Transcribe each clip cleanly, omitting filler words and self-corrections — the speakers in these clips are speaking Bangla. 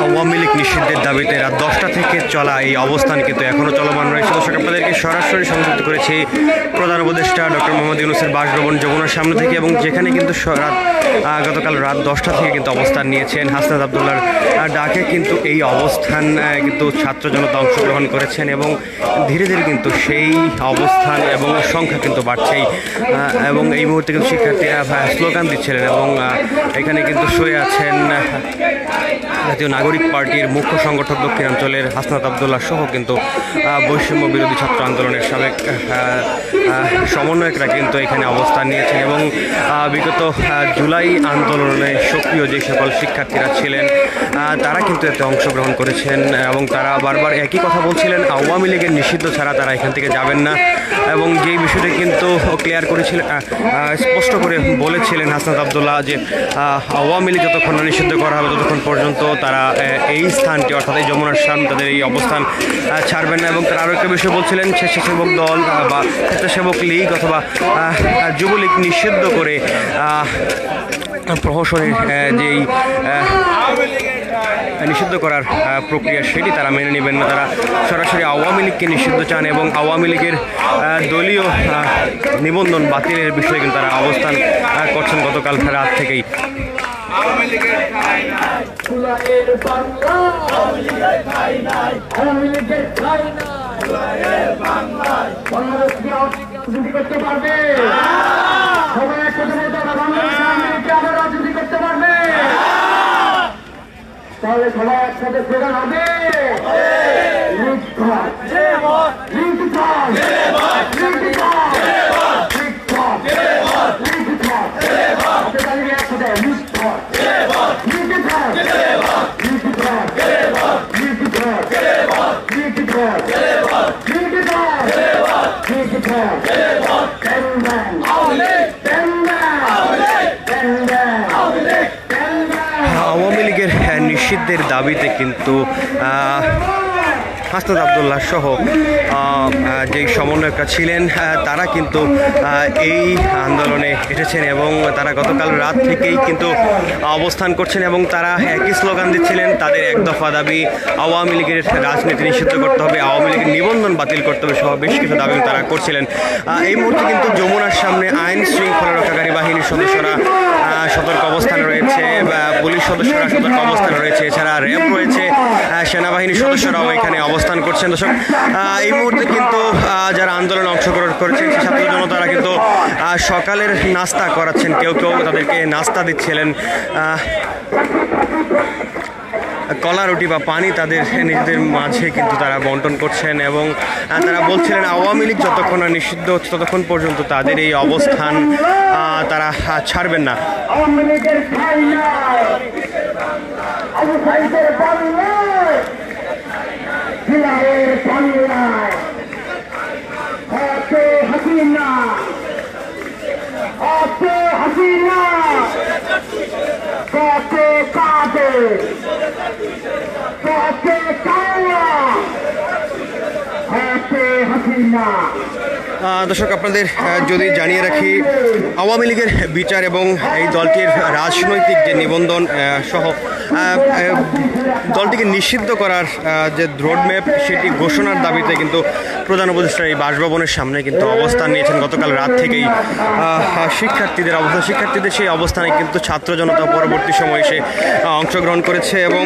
আওয়ামী লীগ নিষিদ্ধের দাবিতে রাত 10টা থেকে চলা এই অবস্থান কিন্তু এখনও চলমান রয়েছে। দর্শক আপনাদেরকে সরাসরি সংযুক্ত করেছি প্রধান উপদেষ্টা ডক্টর মোহাম্মদ ইউনূসের বাসভবন যমুনার সামনে থেকে, এবং যেখানে কিন্তু গতকাল রাত 10টা থেকে কিন্তু অবস্থান নিয়েছেন। হাসনাত আবদুল্লাহর ডাকে কিন্তু এই অবস্থান কিন্তু ছাত্র জনতা অংশগ্রহণ করেছেন, এবং ধীরে ধীরে কিন্তু সেই অবস্থান এবং সংখ্যা কিন্তু বাড়ছেই, এবং এই মুহূর্তে কিন্তু শিক্ষার্থীরা স্লোগান দিচ্ছিলেন, এবং এখানে কিন্তু শুয়ে আছেন জাতীয় নাগরিক পার্টির মুখ্য সংগঠক দক্ষিণাঞ্চলের হাসনাত আবদুল্লাহ সহ কিন্তু বৈষম্য বিরোধী ছাত্র আন্দোলনের সাবেক সমন্বয়করা কিন্তু এখানে অবস্থান নিয়েছেন, এবং বিগত জুলাই আন্দোলনে সক্রিয় যে সকল শিক্ষার্থীরা ছিলেন তারা কিন্তু এতে অংশগ্রহণ করেছেন, এবং তারা বারবার একই কথা বলছিলেন, আওয়ামী লীগের নিষিদ্ধ ছাড়া তারা এখান থেকে যাবেন না, এবং যেই বিষয়টি কিন্তু ক্লিয়ার করেছিলেন, স্পষ্ট করে বলেছিলেন হাসনাত আবদুল্লাহ যে আওয়ামী লীগ যতক্ষণ না নিষিদ্ধ করা হবে ততক্ষণ পর্যন্ত তারা এই স্থানটি অর্থাৎ এই যমুনার সামনে তাদের এই অবস্থান ছাড়বেন না। এবং তারা আরও একটা বিষয় বলছিলেন, স্বেচ্ছাসেবক দল বা স্বেচ্ছাসেবক লীগ অথবা যুবলীগ নিষিদ্ধ করে প্রহসনের যেই নিষিদ্ধ করার প্রক্রিয়া সেটি তারা মেনে নেবেন না। তারা সরাসরি আওয়ামী লীগকে নিষিদ্ধ চান, এবং আওয়ামী লীগের দলীয় নিবন্ধন বাতিলের বিষয়ে কিন্তু তারা অবস্থান করছেন গতকাল রাত থেকেই। তাহলে সবাই একসাথে স্লোগান হবে, আওয়ামী লীগের নিষিদ্ধের দাবিতে কিন্তু হাসনাত আবদুল্লাহ সহ যেই সমন্বয়করা ছিলেন তারা কিন্তু এই আন্দোলনে এসেছেন, এবং তারা গতকাল রাত থেকেই কিন্তু অবস্থান করছেন, এবং তারা একই স্লোগান দিচ্ছিলেন, তাদের এক দফা দাবি আওয়ামী লীগের রাজনীতি নিষিদ্ধ করতে হবে, আওয়ামী লীগের নিবন্ধন বাতিল করতে হবে সহ বেশ কিছু দাবি তারা করছিলেন। এই মুহূর্তে কিন্তু যমুনার সামনে আইন শৃঙ্খলা রক্ষাকারী বাহিনীর সদস্যরা সতর্ক অবস্থানে রয়েছে, পুলিশ সদস্যরা সতর্ক অবস্থানে রয়েছে, এছাড়া র্যাব রয়েছে, সেনাবাহিনীর সদস্যরাও এখানে অবস্থান করছেন। দর্শক এই মুহূর্তে কিন্তু যারা আন্দোলনে অংশগ্রহণ করেছেন সেই ছাত্র জনতারা কিন্তু সকালের নাস্তা করাচ্ছেন, কেউ কেউ তাদেরকে নাস্তা দিচ্ছিলেন, কলা রুটি বা পানি তাদের নিজেদের মাঝে কিন্তু তারা বন্টন করছেন, এবং তারা বলছিলেন আওয়ামী লীগ যতক্ষণ না নিষিদ্ধ হচ্ছে ততক্ষণ পর্যন্ত তাদের এই অবস্থান তারা ছাড়বেন না। দর্শক আপনাদের যদি জানিয়ে রাখি, আওয়ামী লীগের বিচার এবং এই দলটির রাজনৈতিক যে নিবন্ধন সহ দলটিকে নিষিদ্ধ করার যে রোডম্যাপ সেটি ঘোষণার দাবিতে কিন্তু প্রধান উপদেষ্টার এই বাসভবনের সামনে কিন্তু অবস্থান নিয়েছেন গতকাল রাত থেকেই শিক্ষার্থীদের সেই অবস্থানে কিন্তু ছাত্র জনতা পরবর্তী সময়ে এসে অংশগ্রহণ করেছে, এবং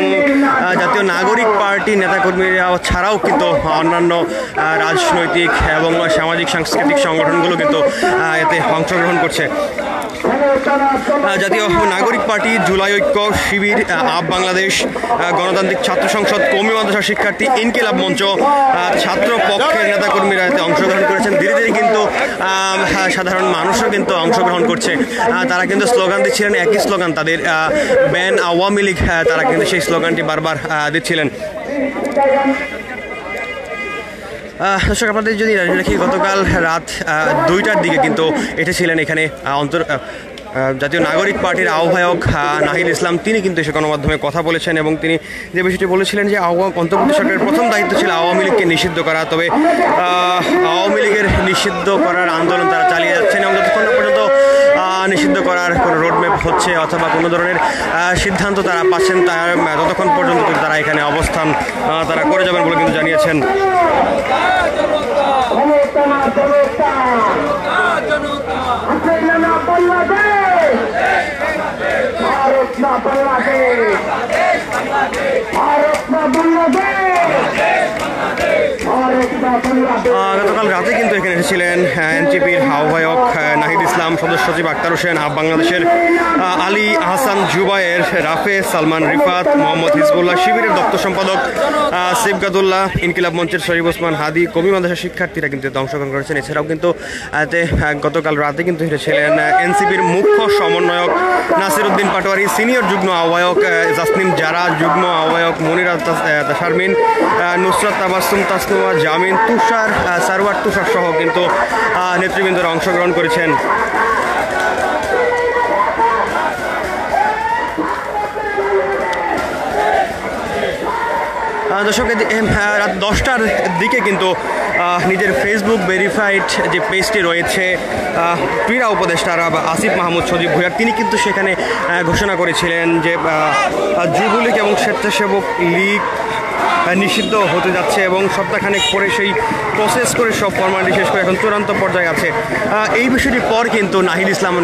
জাতীয় নাগরিক পার্টির নেতাকর্মীরা ছাড়াও কিন্তু অন্যান্য রাজনৈতিক এবং সামাজিক সাংস্কৃতিক সংগঠনগুলো কিন্তু এতে অংশগ্রহণ করছে। জাতীয় নাগরিক পার্টি, জুলাই ঐক্য শিবির, আপ বাংলাদেশ, গণতান্ত্রিক ছাত্র সংসদ, কওমি মাদ্রাসা শিক্ষার্থী, ইনকিলাব মঞ্চ, ছাত্র পক্ষের নেতাকর্মীরা এতে অংশগ্রহণ করেছেন। ধীরে ধীরে কিন্তু সাধারণ মানুষও কিন্তু অংশগ্রহণ করছে, তারা কিন্তু স্লোগান দিচ্ছিলেন, একই স্লোগান তাদের, ব্যান আওয়ামী লীগ, তারা কিন্তু সেই স্লোগানটি বারবার দিচ্ছিলেন। দর্শক আপনাদের যদি দেখি, গতকাল রাত 2টার দিকে কিন্তু এসেছিলেন এখানে জাতীয় নাগরিক পার্টির আহ্বায়ক নাহিদ ইসলাম, তিনি কিন্তু এসে গণমাধ্যমে কথা বলেছেন, এবং তিনি যে বিষয়টি বলেছিলেন যে অন্তর্বর্তী সরকারের প্রথম দায়িত্ব ছিল আওয়ামী লীগকে নিষিদ্ধ করা, তবে আওয়ামী লীগের নিষিদ্ধ করার আন্দোলন তারা চালিয়ে যাচ্ছেন, এবং যতক্ষণ পর্যন্ত নিষিদ্ধ করার কোনো রোডম্যাপ হচ্ছে অথবা কোনো ধরনের সিদ্ধান্ত তারা পাচ্ছেন, তার ততক্ষণ পর্যন্ত কিন্তু তারা এখানে অবস্থান তারা করে যাবেন বলে কিন্তু জানিয়েছেন। গতকাল রাতে কিন্তু এখানে এসেছিলেন এনসিপির আহ্বায়ক নাহিদ ইসলাম, সদস্য সচিব আক্তার হোসেন, বাংলাদেশের আলী আহসান জুবায়ের, রাফে সালমান রিফাত, মোহাম্মদ হিজবুল্লাহ শিবিরের দপ্তর সম্পাদক সিবগাদুল্লাহ, ইনকিলাব মঞ্চের শরীফ ওসমান হাদি, কবি মাদ্রাসার শিক্ষার্থীরা কিন্তু এতে অংশগ্রহণ করেছেন। এছাড়াও কিন্তু গতকাল রাতে কিন্তু এসেছিলেন এনসিপির মুখ্য সমন্বয়ক নাসির উদ্দিন পাটোয়ারি, সিনিয়র যুগ্ম আহ্বায়ক জাসনিম জারা, যুগ্ম আহ্বায়ক মনিরা শারমিন, নুসরাত তাবাসসুম তাসনুয়া জামিন, তুষার সারওয়ার তুষার সহ কিন্তু নেতৃবৃন্দরা অংশগ্রহণ করেছেন। দর্শক রাত 10টার দিকে কিন্তু নিজের ফেসবুক ভেরিফাইড যে পেজটি রয়েছে ক্রীড়া উপদেষ্টা আসিফ মাহমুদ সজীব ভুঁইয়ার, তিনি কিন্তু সেখানে ঘোষণা করেছিলেন যে যুবলীগ এবং স্বেচ্ছাসেবক লীগ নিষিদ্ধ হতে যাচ্ছে এবং সপ্তাহখানেক পরে সেই প্রসেস করে সব ফরমালিটি শেষ করে এখন চূড়ান্ত পর্যায়ে আছে। এই বিষয়টির পর কিন্তু নাহিদ ইসলাম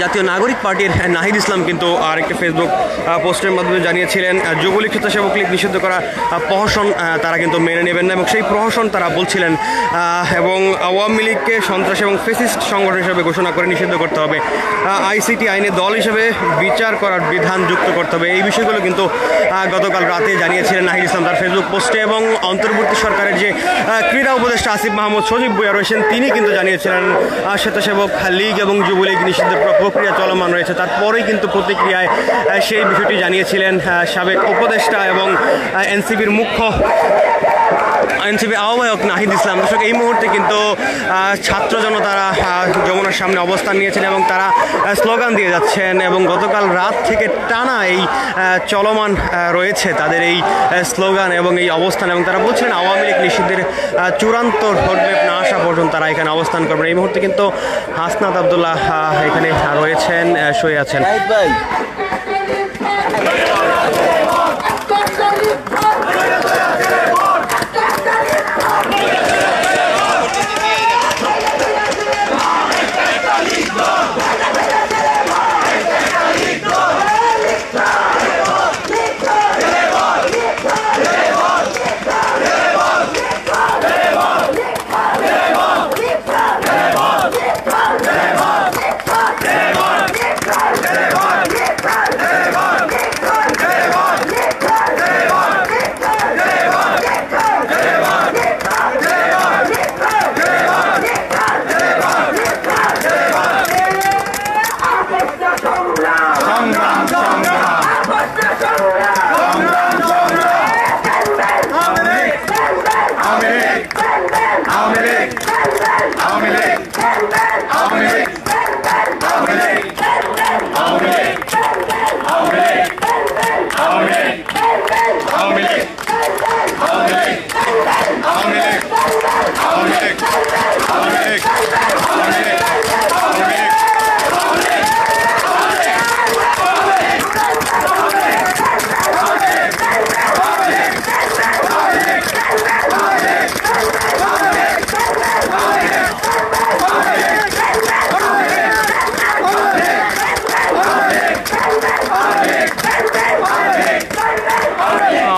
জাতীয় নাগরিক পার্টির নাহিদ ইসলাম কিন্তু আরেকটি ফেসবুক পোস্টের মাধ্যমে জানিয়েছিলেন যুবলীগ স্বেচ্ছাসেবক লীগ নিষিদ্ধ করা প্রহসন তারা কিন্তু মেনে নেবেন না এবং সেই প্রহসন তারা বলছিলেন এবং আওয়ামী লীগকে সন্ত্রাস এবং ফেসিস্ট সংগঠন হিসেবে ঘোষণা করে নিষিদ্ধ করতে হবে, আইসিটি আইনে দল হিসেবে বিচার করার বিধান যুক্ত করতে হবে। এই বিষয়গুলো কিন্তু গতকাল রাতে জানিয়েছিলেন নাহিদ ইসলাম তার ফেসবুক পোস্টে এবং অন্তর্বর্তী সরকারের যে ক্রীড়া উপদেষ্টা আসিফ মাহমুদ সজীব ভুঁইয়া রয়েছেন তিনি কিন্তু জানিয়েছিলেন স্বেচ্ছাসেবক লীগ এবং যুবলীগ নিষিদ্ধ প্রক্রিয়া চলমান রয়েছে। তারপরেই কিন্তু প্রতিক্রিয়ায় সেই বিষয়টি জানিয়েছিলেন সাবেক উপদেষ্টা এবং এনসিপির এনসিপি আহ্বায়ক নাহিদ ইসলাম। দর্শক এই মুহূর্তে কিন্তু ছাত্র জনতারা যমুনার সামনে অবস্থান নিয়েছেন এবং তারা স্লোগান দিয়ে যাচ্ছেন এবং গতকাল রাত থেকে টানা এই চলমান রয়েছে তাদের এই স্লোগান এবং এই অবস্থান এবং তারা বলছিলেন আওয়ামী লীগ নিষিদ্ধের চূড়ান্ত রোডম্যাপ না আসা পর্যন্ত তারা এখানে অবস্থান করবেন। এই মুহূর্তে কিন্তু হাসনাত আবদুল্লাহ এখানে রয়েছেন, শুয়ে আছেন।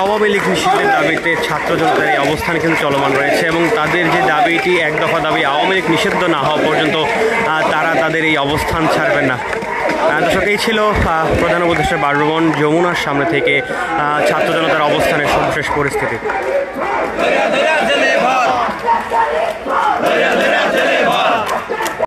আওয়ামী লীগ নিষিদ্ধের দাবিতে ছাত্র জনতার এই অবস্থান কিন্তু চলমান রয়েছে এবং তাদের যে দাবিটি এক দফা দাবি আওয়ামী লীগ নিষিদ্ধ না হওয়া পর্যন্ত তারা তাদের এই অবস্থান ছাড়বেন না। দর্শক এই ছিল প্রধান উপদেষ্টার বাসভবন যমুনার সামনে থেকে ছাত্র জনতার অবস্থানের সর্বশেষ পরিস্থিতি।